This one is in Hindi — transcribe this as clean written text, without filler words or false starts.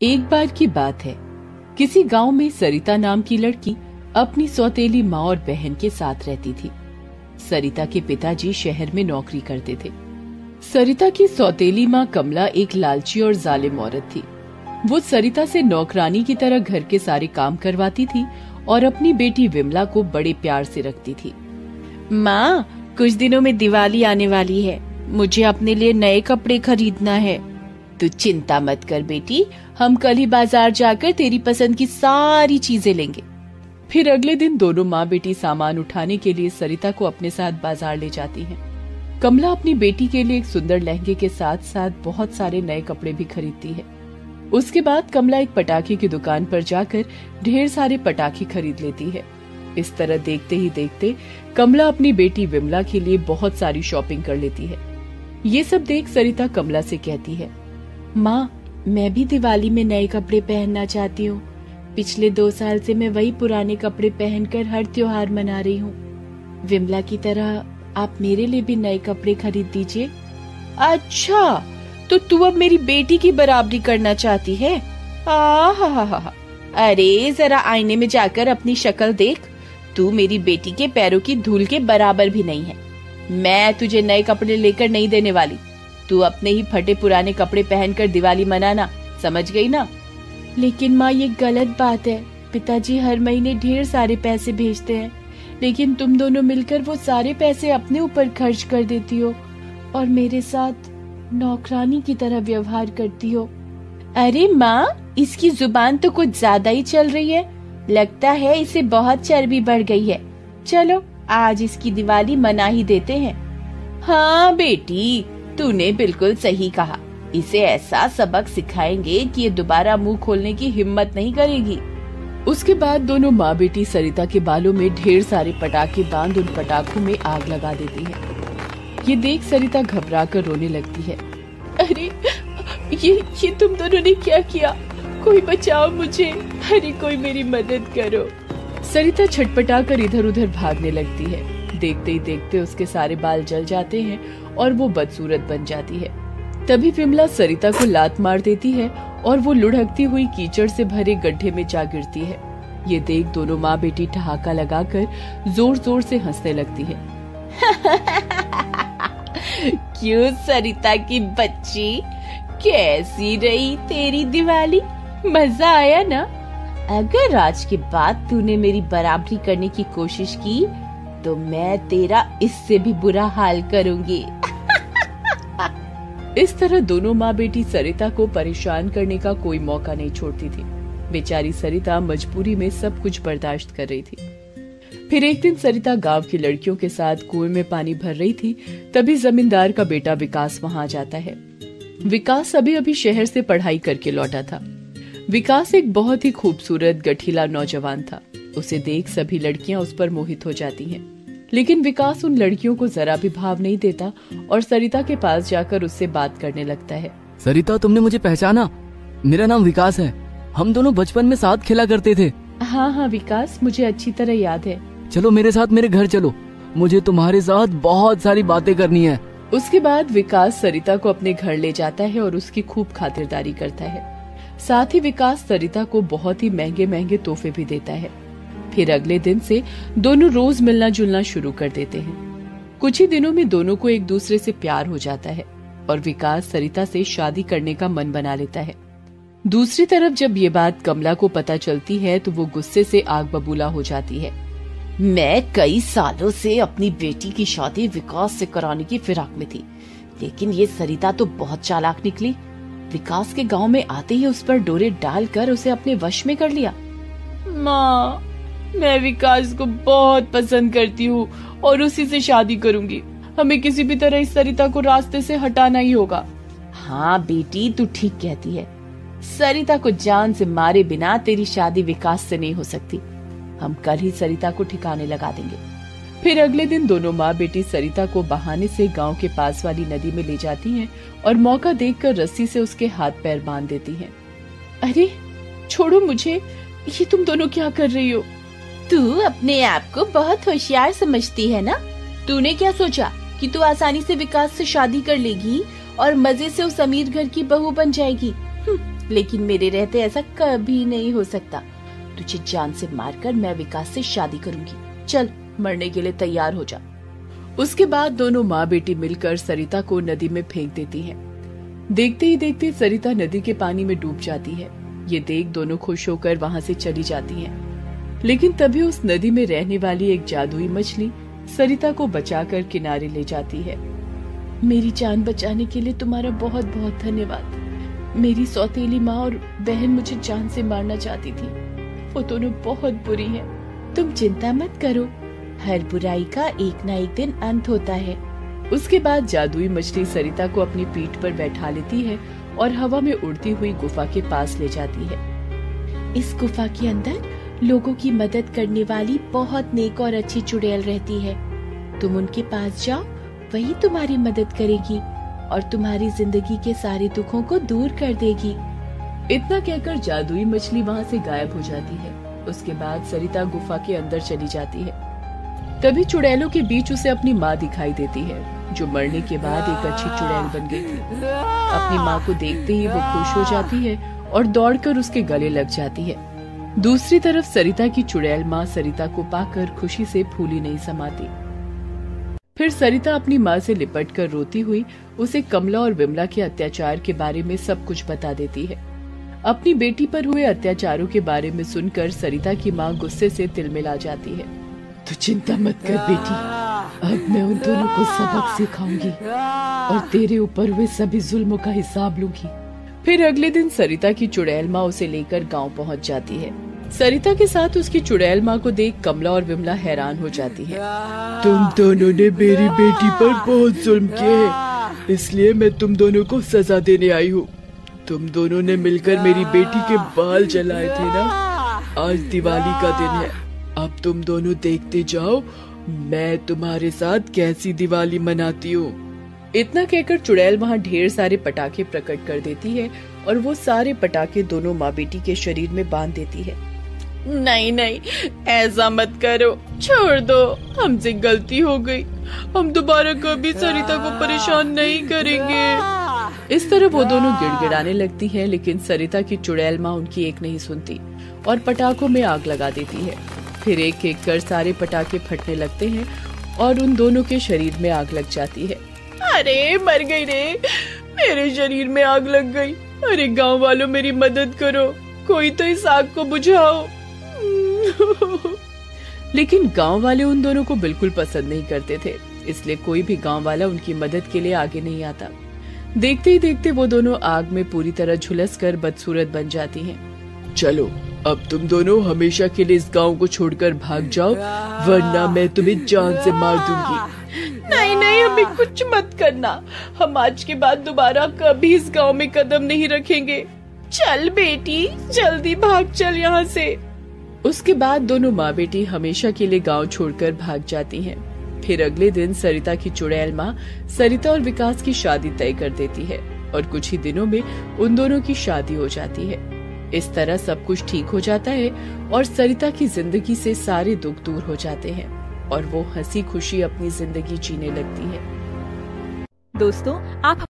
एक बार की बात है, किसी गांव में सरिता नाम की लड़की अपनी सौतेली माँ और बहन के साथ रहती थी। सरिता के पिताजी शहर में नौकरी करते थे। सरिता की सौतेली माँ कमला एक लालची और जालिम औरत थी। वो सरिता से नौकरानी की तरह घर के सारे काम करवाती थी और अपनी बेटी विमला को बड़े प्यार से रखती थी। माँ, कुछ दिनों में दिवाली आने वाली है, मुझे अपने लिए नए कपड़े खरीदना है। तू चिंता मत कर बेटी, हम कल ही बाजार जाकर तेरी पसंद की सारी चीजें लेंगे। फिर अगले दिन दोनों माँ बेटी सामान उठाने के लिए सरिता को अपने साथ बाजार ले जाती हैं। कमला अपनी बेटी के लिए एक सुंदर लहंगे के साथ साथ बहुत सारे नए कपड़े भी खरीदती है। उसके बाद कमला एक पटाखे की दुकान पर जाकर ढेर सारे पटाखे खरीद लेती है। इस तरह देखते ही देखते कमला अपनी बेटी विमला के लिए बहुत सारी शॉपिंग कर लेती है। ये सब देख सरिता कमला से कहती है, माँ, मैं भी दिवाली में नए कपड़े पहनना चाहती हूँ। पिछले 2 साल से मैं वही पुराने कपड़े पहनकर हर त्योहार मना रही हूँ। विमला की तरह आप मेरे लिए भी नए कपड़े खरीद दीजिए। अच्छा, तो तू अब मेरी बेटी की बराबरी करना चाहती है? हा। अरे जरा आईने में जाकर अपनी शक्ल देख, तू मेरी बेटी के पैरों की धूल के बराबर भी नहीं है। मैं तुझे नए कपड़े लेकर नहीं देने वाली। तू अपने ही फटे पुराने कपड़े पहनकर दिवाली मनाना, समझ गई ना? लेकिन माँ, ये गलत बात है। पिताजी हर महीने ढेर सारे पैसे भेजते हैं, लेकिन तुम दोनों मिलकर वो सारे पैसे अपने ऊपर खर्च कर देती हो और मेरे साथ नौकरानी की तरह व्यवहार करती हो। अरे माँ, इसकी जुबान तो कुछ ज्यादा ही चल रही है। लगता है इसे बहुत चर्बी बढ़ गई है। चलो आज इसकी दिवाली मना ही देते हैं। हाँ बेटी, तूने बिल्कुल सही कहा। इसे ऐसा सबक सिखाएंगे कि ये दोबारा मुंह खोलने की हिम्मत नहीं करेगी। उसके बाद दोनों माँ बेटी सरिता के बालों में ढेर सारे पटाखे बांध उन पटाखों में आग लगा देती है। ये देख सरिता घबरा कर रोने लगती है। अरे ये तुम दोनों ने क्या किया? कोई बचाओ मुझे, अरे कोई मेरी मदद करो। सरिता छटपटा कर इधर उधर भागने लगती है। देखते ही देखते उसके सारे बाल जल जाते हैं और वो बदसूरत बन जाती है। तभी विमला सरिता को लात मार देती है और वो लुढ़कती हुई कीचड़ से भरे गड्ढे में जा गिरती है। ये देख दोनों माँ बेटी ठहाका लगाकर जोर जोर से हंसने लगती है। क्यों सरिता की बच्ची, कैसी रही तेरी दिवाली? मजा आया ना? अगर आज के बाद तूने मेरी बराबरी करने की कोशिश की तो मैं तेरा इससे भी बुरा हाल करूंगी। इस तरह दोनों माँ बेटी सरिता को परेशान करने का कोई मौका नहीं छोड़ती थी। बेचारी सरिता मजबूरी में सब कुछ बर्दाश्त कर रही थी। फिर एक दिन सरिता गांव की लड़कियों के साथ कुएं में पानी भर रही थी। तभी जमींदार का बेटा विकास वहां आ जाता है। विकास अभी अभी शहर से पढ़ाई करके लौटा था। विकास एक बहुत ही खूबसूरत गठीला नौजवान था। उसे देख सभी लड़कियां उस पर मोहित हो जाती हैं। लेकिन विकास उन लड़कियों को जरा भी भाव नहीं देता और सरिता के पास जाकर उससे बात करने लगता है। सरिता, तुमने मुझे पहचाना? मेरा नाम विकास है। हम दोनों बचपन में साथ खेला करते थे। हाँ विकास, मुझे अच्छी तरह याद है। चलो मेरे साथ मेरे घर चलो, मुझे तुम्हारे साथ बहुत सारी बातें करनी है। उसके बाद विकास सरिता को अपने घर ले जाता है और उसकी खूब खातिरदारी करता है। साथ ही विकास सरिता को बहुत ही महंगे महंगे तोहफे भी देता है। फिर अगले दिन से दोनों रोज मिलना जुलना शुरू कर देते हैं। कुछ ही दिनों में दोनों को एक दूसरे से प्यार हो जाता है और विकास सरिता से शादी करने का मन बना लेता है। दूसरी तरफ जब ये बात कमला को पता चलती है तो वो गुस्से से आग बबूला हो जाती है। मैं कई सालों से अपनी बेटी की शादी विकास से कराने की फिराक में थी, लेकिन ये सरिता तो बहुत चालाक निकली। विकास के गांव में आते ही उस पर डोरे डालकर उसे अपने वश में कर लिया। माँ, मैं विकास को बहुत पसंद करती हूँ और उसी से शादी करूंगी। हमें किसी भी तरह इस सरिता को रास्ते से हटाना ही होगा। हाँ बेटी, तू ठीक कहती है। सरिता को जान से मारे बिना तेरी शादी विकास से नहीं हो सकती। हम कल ही सरिता को ठिकाने लगा देंगे। फिर अगले दिन दोनों माँ बेटी सरिता को बहाने से गांव के पास वाली नदी में ले जाती हैं और मौका देखकर रस्सी से उसके हाथ पैर बांध देती हैं। अरे छोड़ो मुझे, ये तुम दोनों क्या कर रही हो? तू अपने आप को बहुत होशियार समझती है ना? तूने क्या सोचा कि तू आसानी से विकास से शादी कर लेगी और मजे से उस अमीर घर की बहू बन जाएगी? लेकिन मेरे रहते ऐसा कभी नहीं हो सकता। तुझे जान से मारकर मैं विकास से शादी करूंगी। चल, मरने के लिए तैयार हो जा। उसके बाद दोनों माँ बेटी मिलकर सरिता को नदी में फेंक देती हैं। देखते ही देखते सरिता नदी के पानी में डूब जाती है। ये देख दोनों खुश होकर वहाँ से चली जाती हैं। लेकिन तभी उस नदी में रहने वाली एक जादुई मछली सरिता को बचाकर किनारे ले जाती है। मेरी जान बचाने के लिए तुम्हारा बहुत बहुत धन्यवाद। मेरी सौतेली माँ और बहन मुझे जान से मारना चाहती थी। वो दोनों बहुत बुरी हैं। तुम चिंता मत करो, हर बुराई का एक ना एक दिन अंत होता है। उसके बाद जादुई मछली सरिता को अपनी पीठ पर बैठा लेती है और हवा में उड़ती हुई गुफा के पास ले जाती है। इस गुफा के अंदर लोगों की मदद करने वाली बहुत नेक और अच्छी चुड़ैल रहती है। तुम उनके पास जाओ, वही तुम्हारी मदद करेगी और तुम्हारी जिंदगी के सारे दुखों को दूर कर देगी। इतना कहकर जादुई मछली वहाँ से गायब हो जाती है। उसके बाद सरिता गुफा के अंदर चली जाती है। तभी चुड़ैलों के बीच उसे अपनी माँ दिखाई देती है, जो मरने के बाद एक अच्छी चुड़ैल बन गई थी। अपनी माँ को देखते ही वो खुश हो जाती है और दौड़कर उसके गले लग जाती है। दूसरी तरफ सरिता की चुड़ैल माँ सरिता को पाकर खुशी से फूली नहीं समाती। फिर सरिता अपनी माँ से लिपटकर रोती हुई उसे कमला और विमला के अत्याचार के बारे में सब कुछ बता देती है। अपनी बेटी पर हुए अत्याचारों के बारे में सुनकर सरिता की माँ गुस्से से तिलमिला जाती है। तू चिंता मत कर बेटी, अब मैं उन दोनों को सबक सिखाऊंगी और तेरे ऊपर हुए सभी जुल्मों का हिसाब लूंगी। फिर अगले दिन सरिता की चुड़ैल माँ उसे लेकर गांव पहुंच जाती है। सरिता के साथ उसकी चुड़ैल माँ को देख कमला और विमला हैरान हो जाती है। तुम दोनों ने मेरी बेटी पर बहुत जुल्म किए हैं, इसलिए मैं तुम दोनों को सजा देने आई हूँ। तुम दोनों ने मिलकर मेरी बेटी के बाल जलाए थे ना, आज दिवाली का दिन है। अब तुम दोनों देखते जाओ मैं तुम्हारे साथ कैसी दिवाली मनाती हूँ। इतना कहकर चुड़ैल वहाँ ढेर सारे पटाखे प्रकट कर देती है और वो सारे पटाखे दोनों माँ बेटी के शरीर में बांध देती है। नहीं नहीं, ऐसा मत करो, छोड़ दो, हमसे गलती हो गई, हम दोबारा कभी सरिता को परेशान नहीं करेंगे। इस तरह वो दोनों गिड़गिड़ाने लगती हैं, लेकिन सरिता की चुड़ैल माँ उनकी एक नहीं सुनती और पटाखों में आग लगा देती है। फिर एक एक कर सारे पटाखे फटने लगते हैं और उन दोनों के शरीर में आग लग जाती है। अरे मर गई रे, मेरे शरीर में आग लग गई। अरे गांव वालों मेरी मदद करो, कोई तो इस आग को बुझाओ। लेकिन गांव वाले उन दोनों को बिल्कुल पसंद नहीं करते थे, इसलिए कोई भी गांव वाला उनकी मदद के लिए आगे नहीं आता। देखते ही देखते वो दोनों आग में पूरी तरह झुलसकर बदसूरत बन जाती हैं। चलो अब तुम दोनों हमेशा के लिए इस गांव को छोड़कर भाग जाओ, वरना मैं तुम्हें जान से मार दूंगी। नहीं नहीं, हमें कुछ मत करना, हम आज के बाद दोबारा कभी इस गांव में कदम नहीं रखेंगे। चल बेटी, जल्दी भाग चल यहाँ से। उसके बाद दोनों माँ बेटी हमेशा के लिए गांव छोड़कर भाग जाती हैं। फिर अगले दिन सरिता की चुड़ैल माँ सरिता और विकास की शादी तय कर देती है और कुछ ही दिनों में उन दोनों की शादी हो जाती है। इस तरह सब कुछ ठीक हो जाता है और सरिता की जिंदगी से सारे दुख दूर हो जाते हैं और वो हंसी खुशी अपनी जिंदगी जीने लगती है। दोस्तों, आप